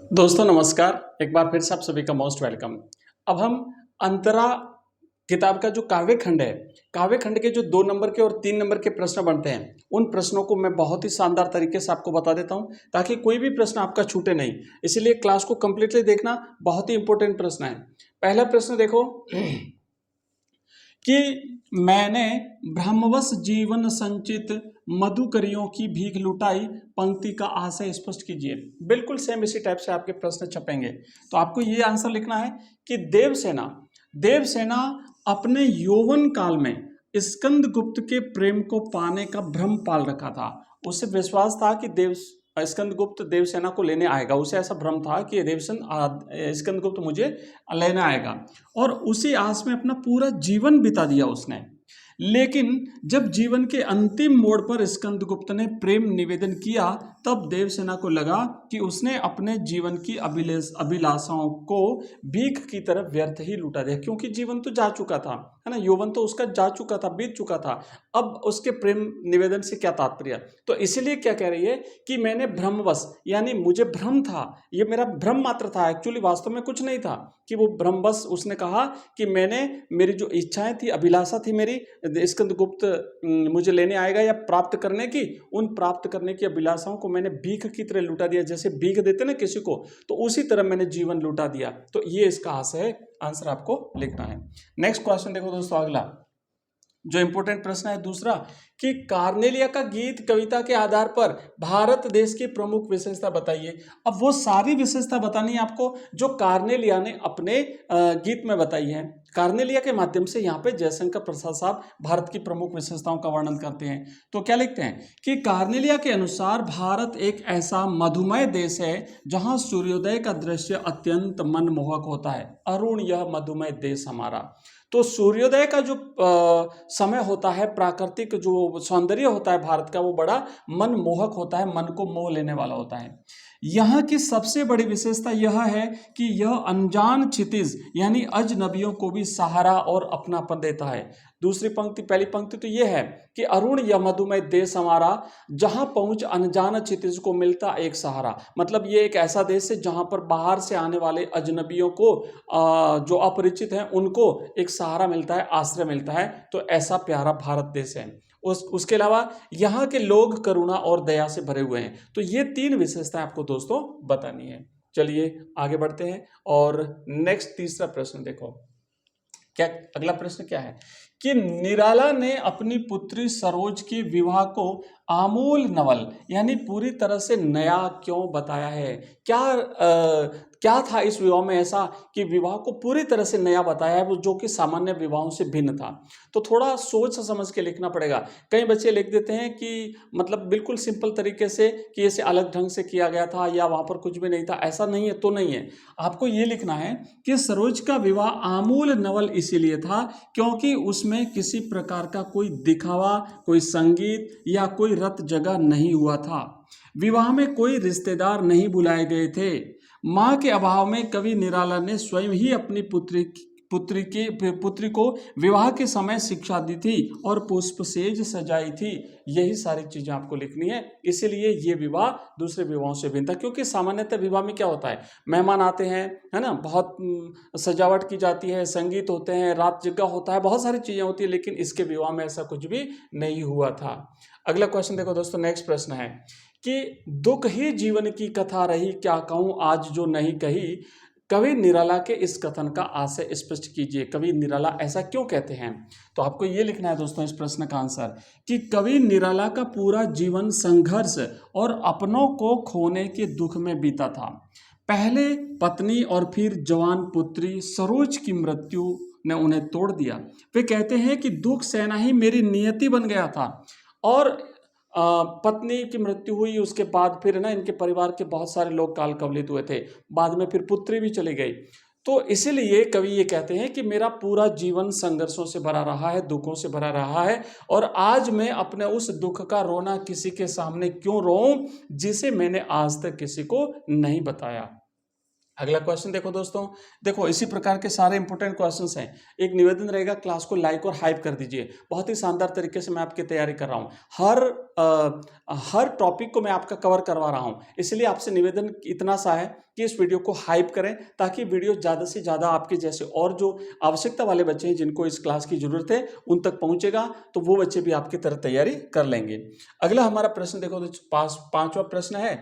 दोस्तों नमस्कार। एक बार फिर से आप सभी का मोस्ट वेलकम। अब हम अंतरा किताब का जो काव्य खंड है, काव्य खंड के जो 2 नंबर के और 3 नंबर के प्रश्न बनते हैं, उन प्रश्नों को मैं बहुत ही शानदार तरीके से आपको बता देता हूं ताकि कोई भी प्रश्न आपका छूटे नहीं। इसीलिए क्लास को कंप्लीटली देखना, बहुत ही इंपॉर्टेंट प्रश्न है। पहला प्रश्न देखो कि मैंने ब्रह्मवश जीवन संचित मधुकरियों की भीख लुटाई, पंक्ति का आशय स्पष्ट कीजिए। बिल्कुल सेम इसी टाइप से आपके प्रश्न छपेंगे। तो आपको ये आंसर लिखना है कि देवसेना अपने यौवन काल में स्कंदगुप्त के प्रेम को पाने का भ्रम पाल रखा था। उसे विश्वास था कि स्कंदगुप्त देवसेना को लेने आएगा। उसे ऐसा भ्रम था कि स्कंदगुप्त मुझे लेने आएगा, और उसी आस में अपना पूरा जीवन बिता दिया उसने। लेकिन जब जीवन के अंतिम मोड़ पर स्कंदगुप्त ने प्रेम निवेदन किया, तब देवसेना को लगा कि उसने अपने जीवन की अभिलाषाओं को भीख की तरह व्यर्थ ही लुटा दिया, क्योंकि जीवन तो जा चुका था, है ना, यौवन तो उसका जा चुका था, बीत चुका था। अब उसके प्रेम निवेदन से क्या तात्पर्य। तो इसीलिए क्या कह रही है कि मैंने भ्रमवश, यानी मुझे भ्रम था, ये मेरा भ्रम मात्र था, एक्चुअली वास्तव में कुछ नहीं था, कि वो भ्रमवश उसने कहा कि मेरी जो इच्छाएं थी, अभिलाषा थी मेरी, स्कंदगुप्त मुझे लेने आएगा या प्राप्त करने की, उन प्राप्त करने की अभिलाषाओं को मैंने भीख की तरह लुटा दिया। जैसे भीख देते ना किसी को, तो उसी तरह मैंने जीवन लुटा दिया। तो ये इसका आशय है, आंसर आपको लिखना है। नेक्स्ट क्वेश्चन देखो दोस्तों, अगला जो इंपॉर्टेंट प्रश्न है दूसरा, कि कार्नेलिया का गीत कविता के आधार पर भारत देश की प्रमुख विशेषता बताइए। अब वो सारी विशेषता बतानी है आपको जो कार्नेलिया ने अपने गीत में बताई है। कार्नेलिया के माध्यम से यहाँ पे जयशंकर प्रसाद साहब भारत की प्रमुख विशेषताओं का वर्णन करते हैं। तो क्या लिखते हैं कि कार्नेलिया के अनुसार भारत एक ऐसा मधुमय देश है जहाँ सूर्योदय का दृश्य अत्यंत मनमोहक होता है। अरुण यह मधुमय देश हमारा। तो सूर्योदय का जो समय होता है, प्राकृतिक जो सौंदर्य होता है भारत का, वो बड़ा मनमोहक होता है, मन को मोह लेने वाला होता है। यहाँ की सबसे बड़ी विशेषता यह है कि यह अनजान क्षितिज यानी अजनबियों को भी सहारा और अपनापन देता है। दूसरी पंक्ति, पहली पंक्ति तो यह है कि अरुण या मधुमय देश हमारा, जहां पहुंच अनजान क्षितिज को मिलता एक सहारा। मतलब ये एक ऐसा देश है जहां पर बाहर से आने वाले अजनबियों को, जो अपरिचित हैं, उनको एक सहारा मिलता है, आश्रय मिलता है। तो ऐसा प्यारा भारत देश है। उसके अलावा यहाँ के लोग करुणा और दया से भरे हुए हैं। तो ये 3 विशेषताएं आपको दोस्तों बतानी है। चलिए आगे बढ़ते हैं और नेक्स्ट तीसरा प्रश्न देखो। क्या अगला प्रश्न क्या है कि निराला ने अपनी पुत्री सरोज के विवाह को आमूल नवल यानी पूरी तरह से नया क्यों बताया है। क्या था इस विवाह में ऐसा कि विवाह को पूरी तरह से नया बताया है, वो जो कि सामान्य विवाहों से भिन्न था। तो थोड़ा सोच समझ के लिखना पड़ेगा। कई बच्चे लिख देते हैं कि मतलब बिल्कुल सिंपल तरीके से कि इसे अलग ढंग से किया गया था या वहाँ पर कुछ भी नहीं था। ऐसा नहीं है, तो नहीं है। आपको ये लिखना है कि सरोज का विवाह आमूल नवल इसीलिए था क्योंकि उसमें किसी प्रकार का कोई दिखावा, कोई संगीत या कोई रत जगह नहीं हुआ था। विवाह में कोई रिश्तेदार नहीं बुलाए गए थे। मां के अभाव में कवि निराला ने स्वयं ही अपनी पुत्री को विवाह के समय शिक्षा दी थी और पुष्प सेज सजाई थी। यही सारी चीजें आपको लिखनी है। इसीलिए ये विवाह दूसरे विवाहों से भिन्न था, क्योंकि सामान्यतः विवाह में क्या होता है, मेहमान आते हैं, है ना, बहुत सजावट की जाती है, संगीत होते हैं, रात जगह होता है, बहुत सारी चीजें होती है। लेकिन इसके विवाह में ऐसा कुछ भी नहीं हुआ था। अगला क्वेश्चन देखो दोस्तों, नेक्स्ट प्रश्न है कि दुख ही जीवन की कथा रही, क्या कहूं आज जो नहीं कही। कवि निराला के इस कथन का आशय स्पष्ट कीजिए। कवि निराला ऐसा क्यों कहते हैं। तो आपको ये लिखना है दोस्तों इस प्रश्न का आंसर कि कवि निराला का पूरा जीवन संघर्ष और अपनों को खोने के दुख में बीता था। पहले पत्नी और फिर जवान पुत्री सरोज की मृत्यु ने उन्हें तोड़ दिया। वे कहते हैं कि दुख सहना ही मेरी नियति बन गया था। और पत्नी की मृत्यु हुई, उसके बाद फिर ना इनके परिवार के बहुत सारे लोग काल कवलित हुए थे। बाद में फिर पुत्री भी चली गई। तो इसीलिए कवि ये कहते हैं कि मेरा पूरा जीवन संघर्षों से भरा रहा है, दुखों से भरा रहा है, और आज मैं अपने उस दुख का रोना किसी के सामने क्यों रोऊं जिसे मैंने आज तक किसी को नहीं बताया। अगला क्वेश्चन देखो दोस्तों, देखो इसी प्रकार के सारे इंपॉर्टेंट क्वेश्चंस हैं। एक निवेदन रहेगा, क्लास को लाइक और हाइप कर दीजिए। बहुत ही शानदार तरीके से मैं आपकी तैयारी कर रहा हूँ। हर टॉपिक को मैं आपका कवर करवा रहा हूँ, इसलिए आपसे निवेदन इतना सा है कि इस वीडियो को हाइप करें, ताकि वीडियो ज़्यादा से ज़्यादा आपके जैसे और जो आवश्यकता वाले बच्चे हैं जिनको इस क्लास की जरूरत है उन तक पहुँचेगा, तो वो बच्चे भी आपकी तरह तैयारी कर लेंगे। अगला हमारा प्रश्न देखो, पांचवा प्रश्न है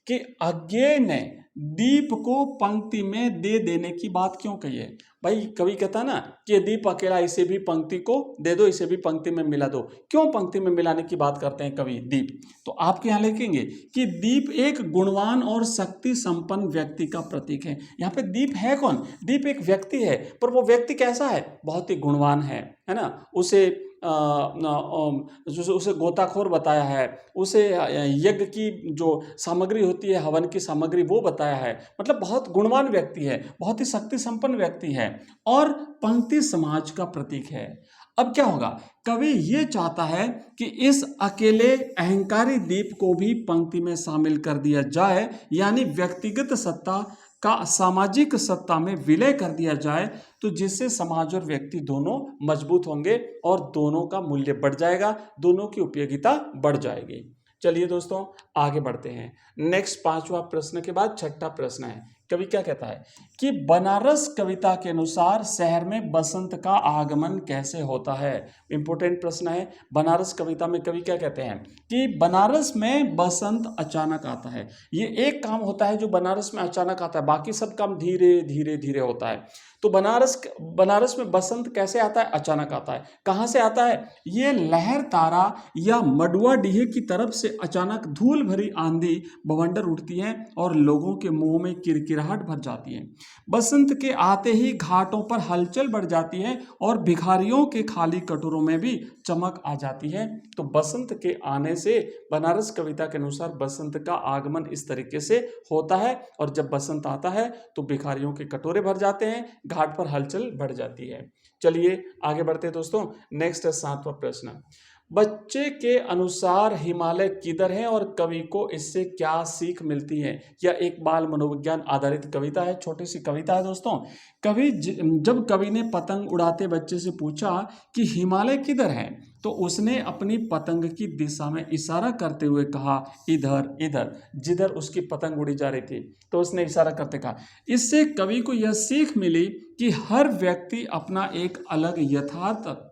कि अज्ञेय ने दीप को पंक्ति में दे देने की बात क्यों कही है। भाई कवि कहता है ना कि दीप अकेला, इसे भी पंक्ति को दे दो, इसे भी पंक्ति में मिला दो। क्यों पंक्ति में मिलाने की बात करते हैं कवि दीप? तो आपके यहाँ लिखेंगे कि दीप एक गुणवान और शक्ति संपन्न व्यक्ति का प्रतीक है। यहाँ पे दीप है कौन? दीप एक व्यक्ति है, पर वो व्यक्ति कैसा है? बहुत ही गुणवान है ना। उसे गोताखोर बताया है, उसे यज्ञ की जो सामग्री होती है, हवन की सामग्री, वो बताया है। मतलब बहुत गुणवान व्यक्ति है, बहुत ही शक्ति संपन्न व्यक्ति है और पंक्ति समाज का प्रतीक है। अब क्या होगा, कवि ये चाहता है कि इस अकेले अहंकारी दीप को भी पंक्ति में शामिल कर दिया जाए, यानी व्यक्तिगत सत्ता का सामाजिक सत्ता में विलय कर दिया जाए, तो जिससे समाज और व्यक्ति दोनों मजबूत होंगे और दोनों का मूल्य बढ़ जाएगा, दोनों की उपयोगिता बढ़ जाएगी। चलिए दोस्तों आगे बढ़ते हैं। नेक्स्ट पांचवा प्रश्न के बाद छठा प्रश्न है। कवि क्या कहता है कि बनारस कविता के अनुसार शहर में बसंत का आगमन कैसे होता है। इंपॉर्टेंट प्रश्न है। बनारस कविता में कवि क्या कहते हैं कि बनारस में बसंत अचानक आता है। ये एक काम होता है जो बनारस में अचानक आता है, बाकी सब काम धीरे धीरे धीरे होता है। तो बनारस में बसंत कैसे आता है? अचानक आता है। कहाँ से आता है? ये लहर तारा या मडुआडीह की तरफ से अचानक धूल भरी आंधी बवंडर उठती है और लोगों के मुंह में किरकिराहट भर जाती है। बसंत के आते ही घाटों पर हलचल बढ़ जाती है और भिखारियों के खाली कटोरों में भी चमक आ जाती है। तो बसंत के आने से बनारस कविता के अनुसार बसंत का आगमन इस तरीके से होता है, और जब बसंत आता है तो भिखारियों के कटोरे भर जाते हैं, घाट पर हलचल बढ़ जाती है। चलिए आगे बढ़ते हैं दोस्तों। नेक्स्ट है सातवां प्रश्न। बच्चे के अनुसार हिमालय किधर है और कवि को इससे क्या सीख मिलती है। यह एक बाल मनोविज्ञान आधारित कविता है, छोटी सी कविता है दोस्तों। जब कवि ने पतंग उड़ाते बच्चे से पूछा कि हिमालय किधर है, तो उसने अपनी पतंग की दिशा में इशारा करते हुए कहा इधर इधर, जिधर उसकी पतंग उड़ी जा रही थी, तो उसने इशारा करते कहा। इससे कवि को यह सीख मिली कि हर व्यक्ति अपना एक अलग यथार्थ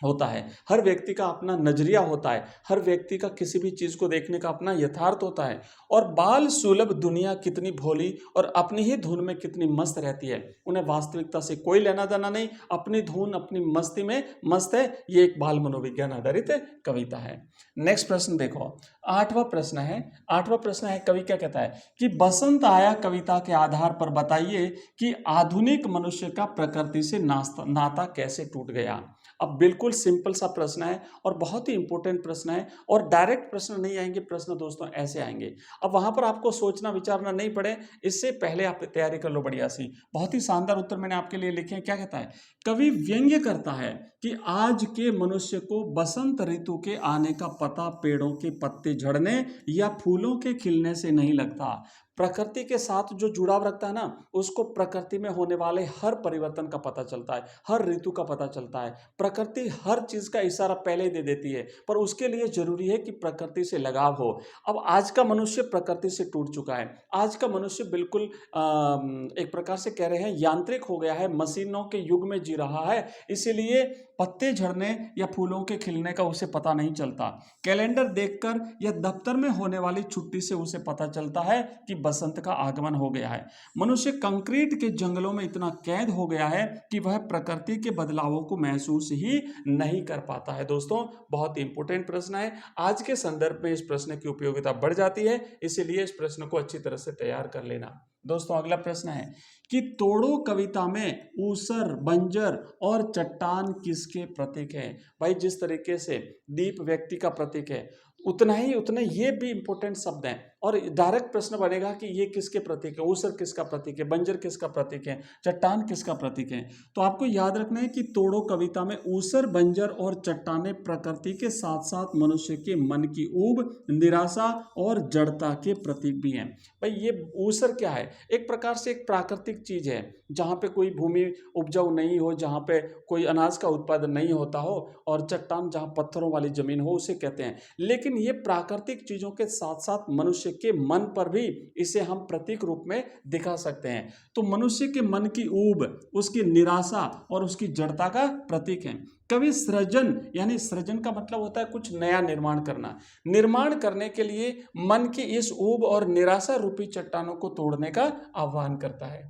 होता है, हर व्यक्ति का अपना नजरिया होता है, हर व्यक्ति का किसी भी चीज को देखने का अपना यथार्थ होता है, और बाल सुलभ दुनिया कितनी भोली और अपनी ही धुन में कितनी मस्त रहती है। उन्हें वास्तविकता से कोई लेना देना नहीं, अपनी धुन अपनी मस्ती में मस्त है। ये एक बाल मनोविज्ञान आधारित कविता है। नेक्स्ट प्रश्न देखो, आठवां प्रश्न है कवि क्या कहता है कि बसंत आया कविता के आधार पर बताइए कि आधुनिक मनुष्य का प्रकृति से नाता कैसे टूट गया। अब बिल्कुल सिंपल सा प्रश्न है और बहुत ही इंपॉर्टेंट प्रश्न है, और डायरेक्ट प्रश्न नहीं आएंगे, प्रश्न दोस्तों ऐसे आएंगे। अब वहां पर आपको सोचना विचारना नहीं पड़े, इससे पहले आप तैयारी कर लो बढ़िया सी। बहुत ही शानदार उत्तर मैंने आपके लिए लिखे हैं। क्या कहता है कवि? व्यंग्य करता है कि आज के मनुष्य को बसंत ऋतु के आने का पता पेड़ों के पत्ते झड़ने या फूलों के खिलने से नहीं लगता। प्रकृति के साथ जो जुड़ाव रखता है ना, उसको प्रकृति में होने वाले हर परिवर्तन का पता चलता है, हर ऋतु का पता चलता है। प्रकृति हर चीज का इशारा पहले ही दे देती है, पर उसके लिए जरूरी है कि प्रकृति से लगाव हो। अब आज का मनुष्य प्रकृति से टूट चुका है। आज का मनुष्य बिल्कुल एक प्रकार से कह रहे हैं यांत्रिक हो गया है, मशीनों के युग में जी रहा है, इसीलिए पत्ते झड़ने या फूलों के खिलने का उसे पता नहीं चलता। कैलेंडर देखकर या दफ्तर में होने वाली छुट्टी से उसे पता चलता है कि बसंत का आगमन हो गया है। मनुष्य कंक्रीट के जंगलों में इतना कैद हो गया है कि वह प्रकृति के बदलावों को महसूस ही नहीं कर पाता है। दोस्तों बहुत इंपॉर्टेंट प्रश्न है, आज के संदर्भ में इस प्रश्न की उपयोगिता बढ़ जाती है, इसीलिए इस प्रश्न को अच्छी तरह से तैयार कर लेना। दोस्तों अगला प्रश्न है कि तोड़ो कविता में ऊसर, बंजर और चट्टान किसके प्रतीक है। भाई जिस तरीके से दीप व्यक्ति का प्रतीक है, उतने ये भी इंपॉर्टेंट शब्द हैं। और डायरेक्ट प्रश्न बनेगा कि ये किसके प्रतीक है, ऊसर किसका प्रतीक है, बंजर किसका प्रतीक है, चट्टान किसका प्रतीक है। तो आपको याद रखना है कि तोड़ो कविता में ऊसर, बंजर और चट्टानें प्रकृति के साथ साथ मनुष्य के मन की ऊब, निराशा और जड़ता के प्रतीक भी हैं। भाई ये ऊसर क्या है, एक प्रकार से एक प्राकृतिक चीज है, जहाँ पे कोई भूमि उपजाऊ नहीं हो, जहाँ पे कोई अनाज का उत्पादन नहीं होता हो, और चट्टान जहाँ पत्थरों वाली जमीन हो उसे कहते हैं। लेकिन ये प्राकृतिक चीजों के साथ साथ मनुष्य के मन पर भी इसे हम प्रतीक रूप में दिखा सकते हैं। तो मनुष्य के मन की ऊब, उसकी निराशा और उसकी जड़ता का प्रतीक है। कवि सृजन, यानी सृजन का मतलब होता है कुछ नया निर्माण करना, निर्माण करने के लिए मन की इस ऊब और निराशा रूपी चट्टानों को तोड़ने का आह्वान करता है।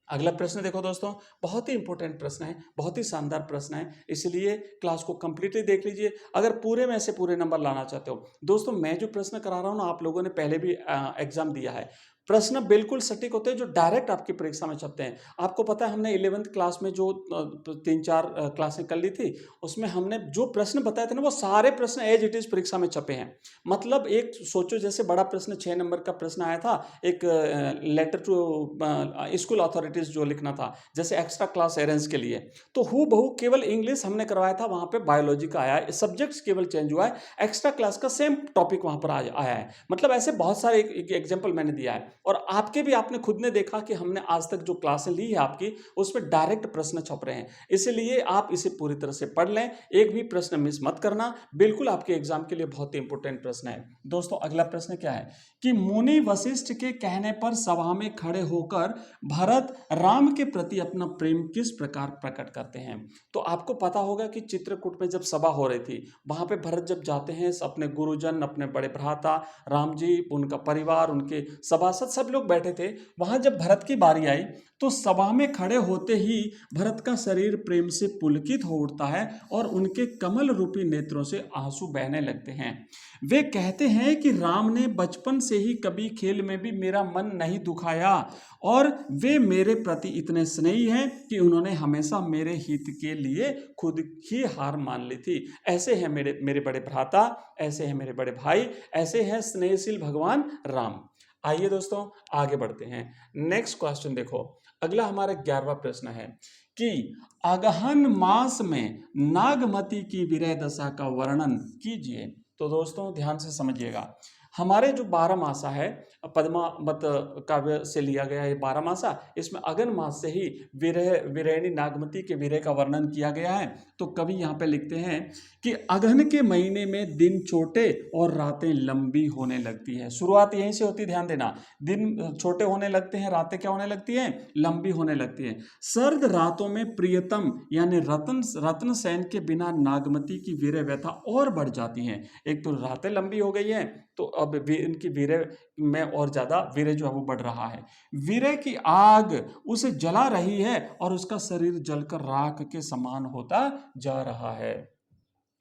अगला प्रश्न देखो दोस्तों, बहुत ही इंपॉर्टेंट प्रश्न है, बहुत ही शानदार प्रश्न है, इसलिए क्लास को कंप्लीटली देख लीजिए अगर पूरे में से पूरे नंबर लाना चाहते हो। दोस्तों मैं जो प्रश्न करा रहा हूँ ना, आप लोगों ने पहले भी एग्जाम दिया है, प्रश्न बिल्कुल सटीक होते हैं जो डायरेक्ट आपकी परीक्षा में छपते हैं। आपको पता है हमने 11th क्लास में जो 3-4 क्लासें कर ली थी, उसमें हमने जो प्रश्न बताए थे ना, वो सारे प्रश्न एज इट इज परीक्षा में छपे हैं। मतलब एक सोचो, जैसे बड़ा प्रश्न 6 नंबर का प्रश्न आया था, एक लेटर टू स्कूल अथॉरिटीज जो लिखना था, जैसे एक्स्ट्रा क्लास अरेंज के लिए, तो हु बहू केवल इंग्लिश हमने करवाया था, वहां पे बायोलॉजी का आया है, सब्जेक्ट्स केवल चेंज हुआ है, एक्स्ट्रा क्लास का सेम टॉपिक वहां पर आया है। मतलब ऐसे बहुत सारे एग्जाम्पल मैंने दिया है, और आपके भी आपने खुद ने देखा कि हमने आज तक जो क्लासें ली है आपकी, उसमें डायरेक्ट प्रश्न छप रहे हैं। इसलिए आप इसे पूरी तरह से पढ़ लें, एक भी प्रश्न मिस मत करना, बिल्कुल आपके एग्जाम के लिए बहुत ही इंपॉर्टेंट प्रश्न है। दोस्तों अगला प्रश्न क्या है कि मुनि वशिष्ठ के कहने पर सभा में खड़े होकर भरत राम के प्रति अपना प्रेम किस प्रकार प्रकट करते हैं। तो आपको पता होगा कि चित्रकूट में जब सभा हो रही थी, वहां पे भरत जब जाते हैं, अपने गुरुजन, अपने बड़े भ्राता राम जी, उनका परिवार, उनके सभासद सब लोग बैठे थे, वहां जब भरत की बारी आई तो सभा में खड़े होते ही भरत का शरीर प्रेम से पुलकित हो उठता है और उनके कमल रूपी नेत्रों से आंसू बहने लगते हैं। वे कहते हैं कि राम ने बचपन से ही कभी खेल में भी मेरा मन नहीं दुखाया, और वे मेरे प्रति इतने स्नेही हैं कि उन्होंने हमेशा मेरे हित के लिए खुद ही हार मान ली थी। ऐसे हैं मेरे बड़े भ्राता, ऐसे हैं मेरे बड़े भाई, ऐसे हैं स्नेहशील भगवान राम। आइए दोस्तों आगे बढ़ते हैं। नेक्स्ट क्वेश्चन देखो, अगला हमारा 11वां प्रश्न है कि अगहन मास में नागमती की विरह दशा का वर्णन कीजिए। तो दोस्तों ध्यान से समझिएगा, हमारे जो 12 मासा है, पद्मावत काव्य से लिया गया है 12 मासा, इसमें अगन मास से ही विरहिणी नागमती के विरह का वर्णन किया गया है। तो कवि यहाँ पे लिखते हैं कि अगहन के महीने में दिन छोटे और रातें लंबी होने लगती है। शुरुआत यहीं से होती, ध्यान देना, दिन छोटे होने लगते हैं, रातें क्या होने लगती हैं, लंबी होने लगती है। सर्द रातों में प्रियतम यानी रत्न सेन के बिना नागमती की विरह व्यथा और बढ़ जाती है। एक तो रातें लंबी हो गई है, तो अब इनकी वीर्य में और ज्यादा वीर्य जो है वो बढ़ रहा है। वीर्य की आग उसे जला रही है और उसका शरीर जलकर राख के समान होता जा रहा है।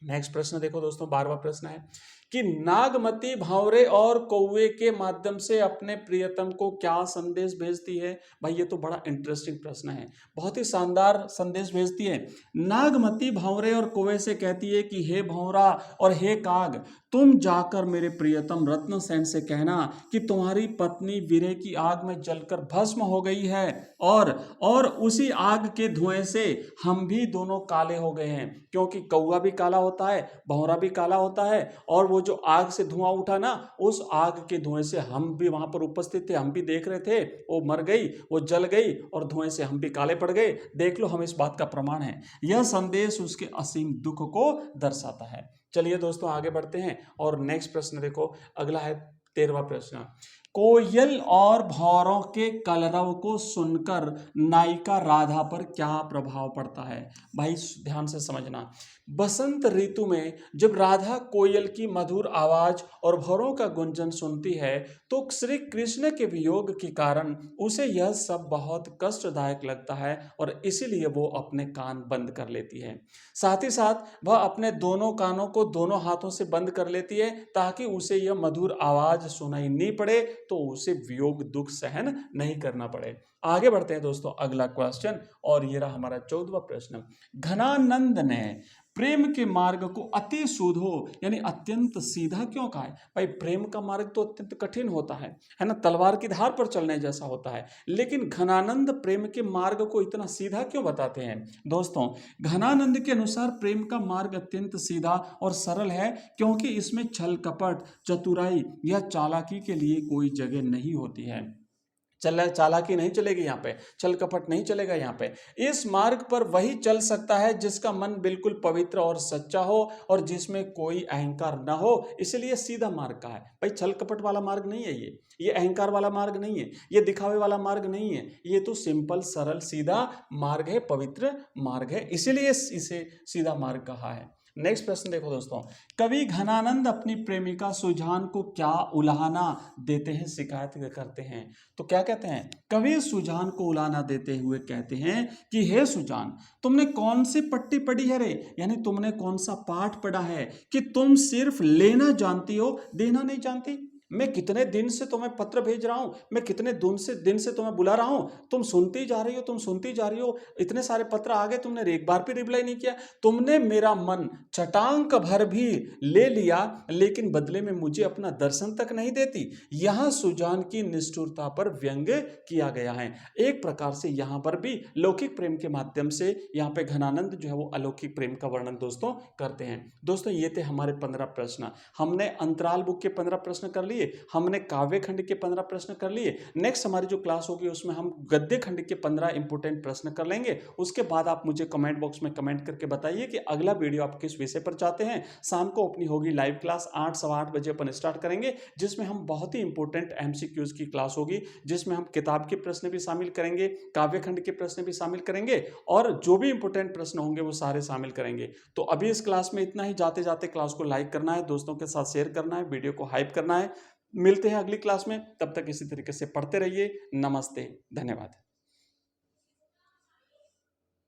नेक्स्ट प्रश्न देखो दोस्तों, 12वां प्रश्न है कि नागमती भंवरे और कौवे के माध्यम से अपने प्रियतम को क्या संदेश भेजती है। भाई ये तो बड़ा इंटरेस्टिंग प्रश्न है, बहुत ही शानदार संदेश भेजती है। नागमती भंवरे और कौवे से कहती है कि हे भंवरा और हे काग, तुम जाकर मेरे प्रियतम रत्नसेन से कहना कि तुम्हारी पत्नी विरह की आग में जलकर भस्म हो गई है, और उसी आग के धुएं से हम भी दोनों काले हो गए हैं। क्योंकि कौवा भी काला होता है, भंवरा भी काला होता है, और वो जो आग से धुआं उठा ना, उस आग के धुएं से हम भी वहां पर उपस्थित थे, हम भी देख रहे थे, वो मर गई, वो जल गई, और धुएं से हम भी काले पड़ गए। देख लो, हम इस बात का प्रमाण है। यह संदेश उसके असीम दुख को दर्शाता है। चलिए दोस्तों आगे बढ़ते हैं, और नेक्स्ट प्रश्न देखो, अगला है 13वां प्रश्न। कोयल और भौरों के कलरव को सुनकर नायिका राधा पर क्या प्रभाव पड़ता है। भाई ध्यान से समझना, बसंत ऋतु में जब राधा कोयल की मधुर आवाज और भौरों का गुंजन सुनती है, तो श्री कृष्ण के वियोग के कारण उसे यह सब बहुत कष्टदायक लगता है, और इसीलिए वो अपने कान बंद कर लेती है। साथ ही साथ वह अपने दोनों कानों को दोनों हाथों से बंद कर लेती है, ताकि उसे यह मधुर आवाज सुनाई नहीं पड़े, तो उसे वियोग दुख सहन नहीं करना पड़े। आगे बढ़ते हैं दोस्तों अगला क्वेश्चन, और ये रहा हमारा 14वां प्रश्न। घनानंद ने प्रेम के मार्ग को अति शुद्धो यानी अत्यंत सीधा क्यों कहा है? भाई प्रेम का मार्ग तो अत्यंत कठिन होता है ना, तलवार की धार पर चलने जैसा होता है, लेकिन घनानंद प्रेम के मार्ग को इतना सीधा क्यों बताते हैं? दोस्तों घनानंद के अनुसार प्रेम का मार्ग अत्यंत सीधा और सरल है, क्योंकि इसमें छल कपट, चतुराई या चालाकी के लिए कोई जगह नहीं होती है। चालाकी नहीं चलेगी यहाँ पे, छल कपट नहीं चलेगा यहाँ पे। इस मार्ग पर वही चल सकता है जिसका मन बिल्कुल पवित्र और सच्चा हो और जिसमें कोई अहंकार ना हो, इसलिए सीधा मार्ग का है। भाई छल कपट वाला मार्ग नहीं है ये अहंकार वाला मार्ग नहीं है, ये दिखावे वाला मार्ग नहीं है, ये तो सिंपल सरल सीधा मार्ग है, पवित्र मार्ग है, इसीलिए इसे सीधा मार्ग कहा है। नेक्स्ट प्रश्न देखो दोस्तों, कवि घनानंद अपनी प्रेमिका सुजान को क्या उलाहना देते हैं, शिकायत करते हैं? तो क्या कहते हैं? कवि सुजान को उलाहना देते हुए कहते हैं कि हे सुजान, तुमने कौन सी पट्टी पढ़ी है रे, यानी तुमने कौन सा पाठ पढ़ा है कि तुम सिर्फ लेना जानती हो, देना नहीं जानती? मैं कितने दिन से तुम्हें पत्र भेज रहा हूं, मैं कितने दिन से तुम्हें बुला रहा हूं, तुम सुनती जा रही हो, तुम सुनती जा रही हो, इतने सारे पत्र आ गए, तुमने एक बार भी रिप्लाई नहीं किया। तुमने मेरा मन चटांक भर भी ले लिया, लेकिन बदले में मुझे अपना दर्शन तक नहीं देती। यहां सुजान की निष्ठुरता पर व्यंग किया गया है। एक प्रकार से यहां पर भी लौकिक प्रेम के माध्यम से यहाँ पे घनानंद जो है वो अलौकिक प्रेम का वर्णन दोस्तों करते हैं। दोस्तों ये थे हमारे 15 प्रश्न। हमने अंतराल बुक के 15 प्रश्न कर लिए, हमने काव्य खंड के 15 प्रश्न कर लिए। नेक्स्ट हमारी जो क्लास होगी उसमें हम गद्य खंड के 15 इंपोर्टेंट प्रश्न कर लेंगे। उसके बाद आप मुझे कमेंट बॉक्स में कमेंट करके बताइए कि अगला वीडियो आप किस विषय पर चाहते हैं। शाम को अपनी होगी लाइव क्लास, 8 सवा 8 बजे अपन स्टार्ट करेंगे, जिसमें हम बहुत ही इंपॉर्टेंट एमसीक्यूज की क्लास होगी, जिसमें हम किताब के प्रश्न भी शामिल करेंगे, काव्य खंड के प्रश्न भी शामिल करेंगे, और जो भी इंपॉर्टेंट प्रश्न होंगे वो सारे शामिल करेंगे। तो अभी इस क्लास में इतना ही। जाते जाते क्लास को लाइक करना है, दोस्तों के साथ शेयर करना है, वीडियो को हाइप करना है। मिलते हैं अगली क्लास में, तब तक इसी तरीके से पढ़ते रहिए। नमस्ते, धन्यवाद।